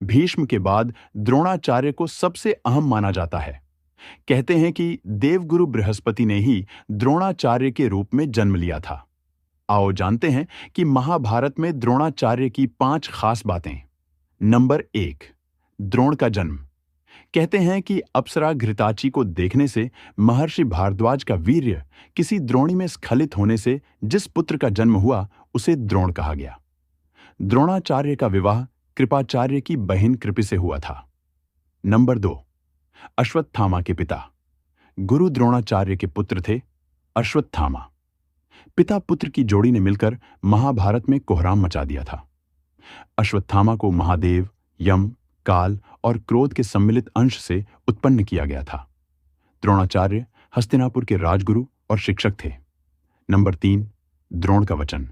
भीष्म के बाद द्रोणाचार्य को सबसे अहम माना जाता है। कहते हैं कि देवगुरु बृहस्पति ने ही द्रोणाचार्य के रूप में जन्म लिया था। आओ जानते हैं कि महाभारत में द्रोणाचार्य की 5 खास बातें। नंबर 1, द्रोण का जन्म। कहते हैं कि अप्सरा घृताची को देखने से महर्षि भारद्वाज का वीर्य किसी द्रोणी में स्खलित होने से जिस पुत्र का जन्म हुआ उसे द्रोण कहा गया। द्रोणाचार्य का विवाह कृपाचार्य की बहन कृपि से हुआ था। नंबर 2, अश्वत्थामा के पिता। गुरु द्रोणाचार्य के पुत्र थे अश्वत्थामा। पिता पुत्र की जोड़ी ने मिलकर महाभारत में कोहराम मचा दिया था। अश्वत्थामा को महादेव, यम, काल और क्रोध के सम्मिलित अंश से उत्पन्न किया गया था। द्रोणाचार्य हस्तिनापुर के राजगुरु और शिक्षक थे। नंबर 3, द्रोण का वचन।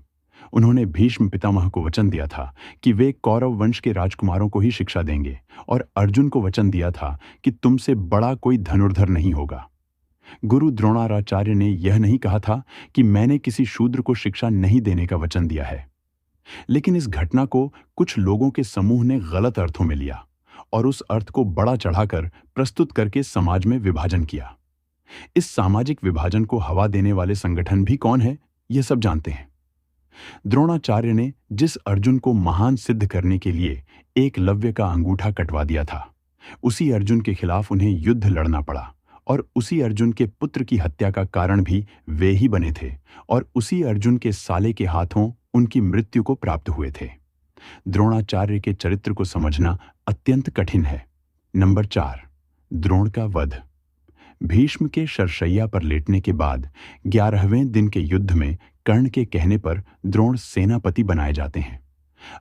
उन्होंने भीष्म पितामह को वचन दिया था कि वे कौरव वंश के राजकुमारों को ही शिक्षा देंगे और अर्जुन को वचन दिया था कि तुमसे बड़ा कोई धनुर्धर नहीं होगा। गुरु द्रोणाचार्य ने यह नहीं कहा था कि मैंने किसी शूद्र को शिक्षा नहीं देने का वचन दिया है, लेकिन इस घटना को कुछ लोगों के समूह ने गलत अर्थों में लिया और उस अर्थ को बड़ा चढ़ाकर प्रस्तुत करके समाज में विभाजन किया। इस सामाजिक विभाजन को हवा देने वाले संगठन भी कौन है, यह सब जानते हैं। द्रोणाचार्य ने जिस अर्जुन को महान सिद्ध करने के लिए एकलव्य का अंगूठा कटवा दिया था, उसी अर्जुन के खिलाफ उन्हें युद्ध लड़ना पड़ा और उसी अर्जुन के पुत्र की हत्या का कारण भी वे ही बने थे और उसी अर्जुन के साले के हाथों उनकी मृत्यु को प्राप्त हुए थे। द्रोणाचार्य के चरित्र को समझना अत्यंत कठिन है। नंबर 4, द्रोण का वध। भीष्म के शरशैया पर लेटने के बाद 11वें दिन के युद्ध में कर्ण के कहने पर द्रोण सेनापति बनाए जाते हैं।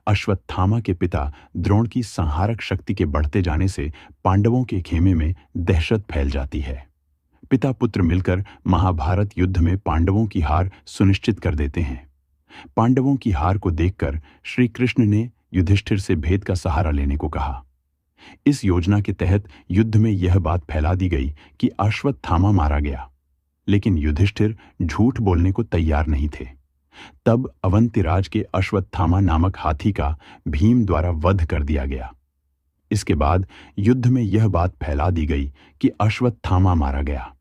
अश्वत्थामा के पिता द्रोण की संहारक शक्ति के बढ़ते जाने से पांडवों के खेमे में दहशत फैल जाती है। पिता पुत्र मिलकर महाभारत युद्ध में पांडवों की हार सुनिश्चित कर देते हैं। पांडवों की हार को देखकर श्री कृष्ण ने युधिष्ठिर से भेद का सहारा लेने को कहा। इस योजना के तहत युद्ध में यह बात फैला दी गई कि अश्वत्थामा मारा गया, लेकिन युधिष्ठिर झूठ बोलने को तैयार नहीं थे। तब अवंतिराज के अश्वत्थामा नामक हाथी का भीम द्वारा वध कर दिया गया। इसके बाद युद्ध में यह बात फैला दी गई कि अश्वत्थामा मारा गया।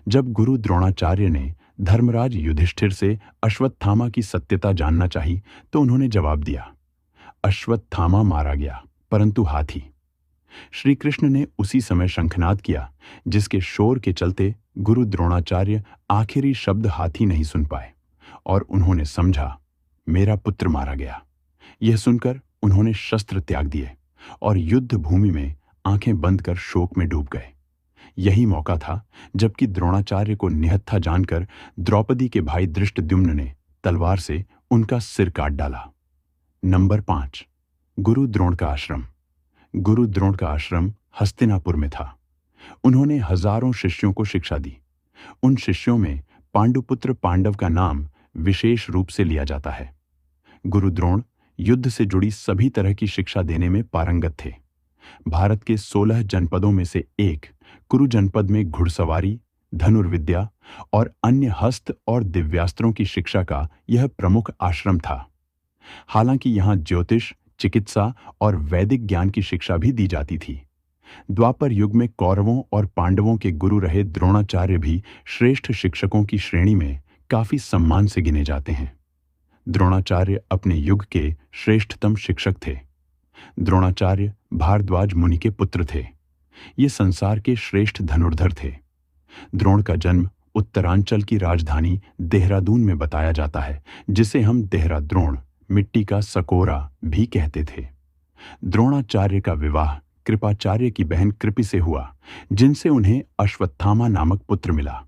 जब गुरु द्रोणाचार्य ने धर्मराज युधिष्ठिर से अश्वत्थामा की सत्यता जानना चाही तो उन्होंने जवाब दिया, अश्वत्थामा मारा गया परंतु हाथी। श्री कृष्ण ने उसी समय शंखनाद किया, जिसके शोर के चलते गुरु द्रोणाचार्य आखिरी शब्द हाथी नहीं सुन पाए और उन्होंने समझा मेरा पुत्र मारा गया। यह सुनकर उन्होंने शस्त्र त्याग दिए और युद्ध भूमि में आंखें बंद कर शोक में डूब गए। यही मौका था जबकि द्रोणाचार्य को निहत्था जानकर द्रौपदी के भाई धृष्टद्युम्न ने तलवार से उनका सिर काट डाला। नंबर 5, गुरु द्रोण का आश्रम। गुरु द्रोण का आश्रम हस्तिनापुर में था। उन्होंने हजारों शिष्यों को शिक्षा दी। उन शिष्यों में पांडुपुत्र पांडव का नाम विशेष रूप से लिया जाता है। गुरु द्रोण युद्ध से जुड़ी सभी तरह की शिक्षा देने में पारंगत थे। भारत के 16 जनपदों में से एक कुरु जनपद में घुड़सवारी, धनुर्विद्या और अन्य हस्त और दिव्यास्त्रों की शिक्षा का यह प्रमुख आश्रम था। हालांकि यहाँ ज्योतिष, चिकित्सा और वैदिक ज्ञान की शिक्षा भी दी जाती थी। द्वापर युग में कौरवों और पांडवों के गुरु रहे द्रोणाचार्य भी श्रेष्ठ शिक्षकों की श्रेणी में काफी सम्मान से गिने जाते हैं। द्रोणाचार्य अपने युग के श्रेष्ठतम शिक्षक थे। द्रोणाचार्य भारद्वाज मुनि के पुत्र थे। ये संसार के श्रेष्ठ धनुर्धर थे। द्रोण का जन्म उत्तरांचल की राजधानी देहरादून में बताया जाता है, जिसे हम देहराद्रोण, मिट्टी का सकोरा भी कहते थे। द्रोणाचार्य का विवाह कृपाचार्य की बहन कृपि से हुआ, जिनसे उन्हें अश्वत्थामा नामक पुत्र मिला।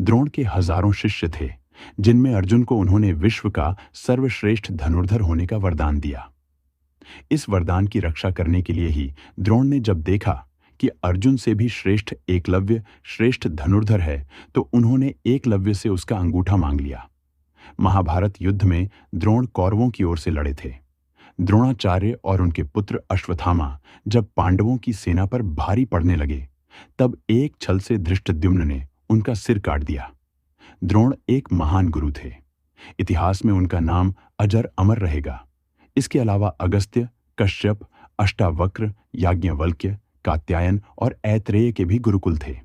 द्रोण के हजारों शिष्य थे, जिनमें अर्जुन को उन्होंने विश्व का सर्वश्रेष्ठ धनुर्धर होने का वरदान दिया। इस वरदान की रक्षा करने के लिए ही द्रोण ने जब देखा कि अर्जुन से भी श्रेष्ठ एकलव्य श्रेष्ठ धनुर्धर है, तो उन्होंने एकलव्य से उसका अंगूठा मांग लिया। महाभारत युद्ध में द्रोण कौरवों की ओर से लड़े थे। द्रोणाचार्य और उनके पुत्र अश्वत्थामा जब पांडवों की सेना पर भारी पड़ने लगे, तब एक छल से धृष्टद्युम्न ने उनका सिर काट दिया। द्रोण एक महान गुरु थे। इतिहास में उनका नाम अजर अमर रहेगा। इसके अलावा अगस्त्य, कश्यप, अष्टावक्र, याज्ञवल्क्य, कात्यायन और ऐत्रेय के भी गुरुकुल थे।